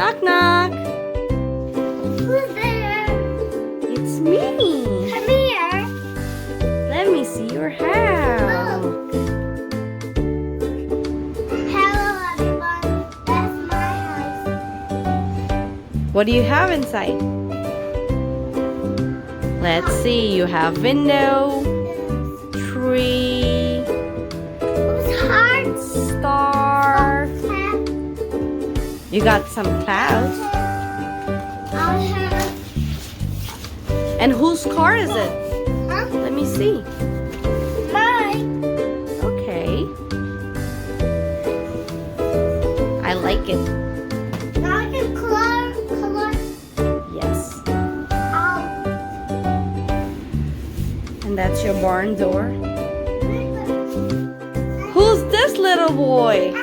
Knock, knock. Who's there? It's me. Come here. Let me see your house. Look. Hello, everyone. That's my house. What do you have inside? Let's see. You have window, tree, Oops, hearts. star. Clap. You got some clouds. I'll have. And whose car is it? Huh? Let me see. Mine. Okay. I like it. Now I can color. Yes. I'll. And that's your barn door. Who's this little boy?